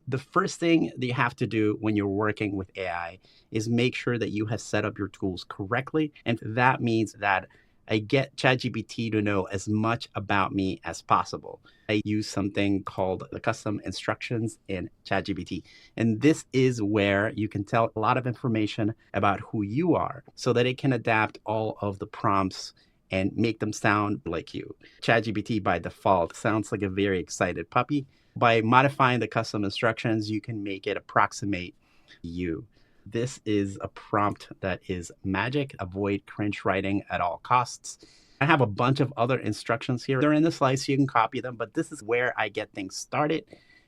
The first thing that you have to do when you're working with AI is make sure that you have set up your tools correctly. And that means that I get ChatGPT to know as much about me as possible. I use something called the custom instructions in ChatGPT. And this is where you can tell a lot of information about who you are so that it can adapt all of the prompts and make them sound like you. ChatGPT by default sounds like a very excited puppy. By modifying the custom instructions, you can make it approximate you. This is a prompt that is magic. Avoid cringe writing at all costs. I have a bunch of other instructions here. They're in the slides, so you can copy them, but this is where I get things started.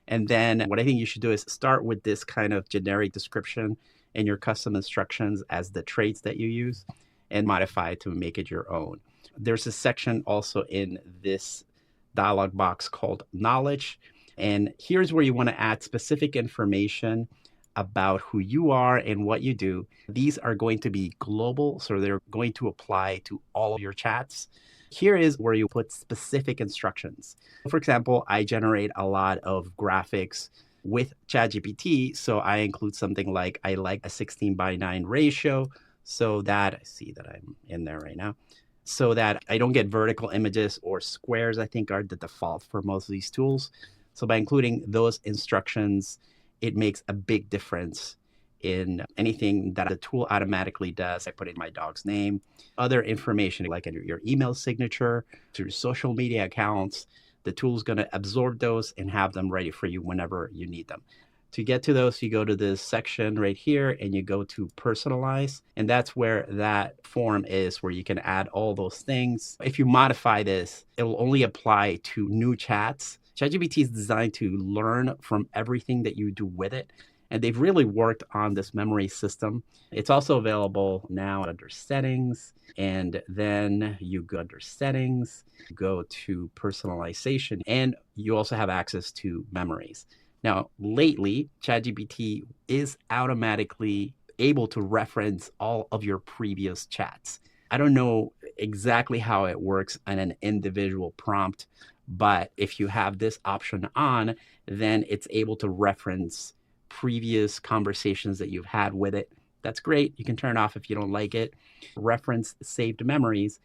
And then what I think you should do is start with this kind of generic description in your custom instructions as the traits that you use and modify it to make it your own. There's a section also in this dialog box called knowledge. And here's where you want to add specific information about who you are and what you do. These are going to be global, so they're going to apply to all of your chats. Here is where you put specific instructions. For example, I generate a lot of graphics with ChatGPT, so I include something like I like a 16:9 ratio so that I see that I'm in there right now. So that I don't get vertical images or squares, I think are the default for most of these tools. So by including those instructions, it makes a big difference in anything that the tool automatically does. I put in my dog's name, other information like your email signature, to your social media accounts. The tool's going to absorb those and have them ready for you whenever you need them. To get to those, you go to this section right here and you go to personalize. And that's where that form is, where you can add all those things. If you modify this, it will only apply to new chats. ChatGPT is designed to learn from everything that you do with it. And they've really worked on this memory system. It's also available now under settings. And then you go under settings, go to personalization, and you also have access to memories. Now, lately, ChatGPT is automatically able to reference all of your previous chats. I don't know exactly how it works on an individual prompt, but if you have this option on, then it's able to reference previous conversations that you've had with it. That's great. You can turn it off if you don't like it. Reference saved memories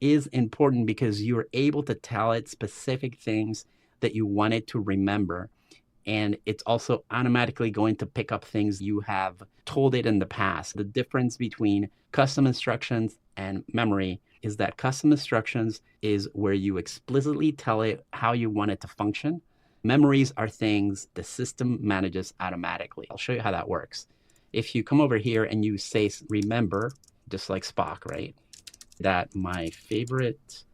is important because you're able to tell it specific things that you want it to remember. And it's also automatically going to pick up things you have told it in the past. The difference between custom instructions and memory is that custom instructions is where you explicitly tell it how you want it to function. Memories are things the system manages automatically. I'll show you how that works. If you come over here and you say, remember, just like Spock, right? That my favorite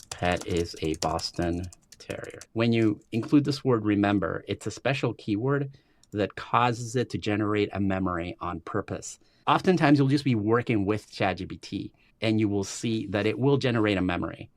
pet is a Boston Terrier. When you include this word remember, it's a special keyword that causes it to generate a memory on purpose. Oftentimes, you'll just be working with ChatGPT and you will see that it will generate a memory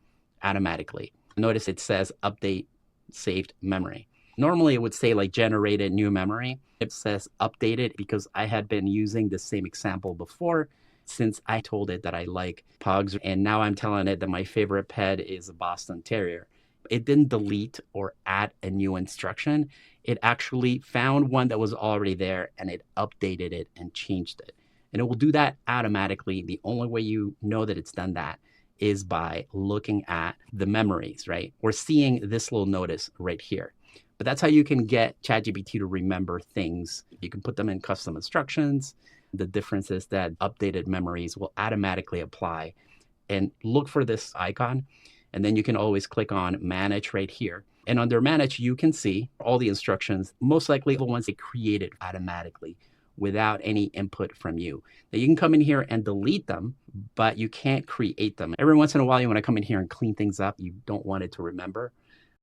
automatically. Notice it says update saved memory. Normally, it would say like generated new memory. It says updated because I had been using the same example before since I told it that I like pugs. And now I'm telling it that my favorite pet is a Boston Terrier. It didn't delete or add a new instruction. It actually found one that was already there and it updated it and changed it. And it will do that automatically. The only way you know that it's done that is by looking at the memories, right? Or seeing this little notice right here. But that's how you can get ChatGPT to remember things. You can put them in custom instructions. The difference is that updated memories will automatically apply. And look for this icon. And then you can always click on manage right here. And under manage, you can see all the instructions, most likely the ones they created automatically without any input from you. Now you can come in here and delete them, but you can't create them. Every once in a while, you want to come in here and clean things up. You don't want it to remember.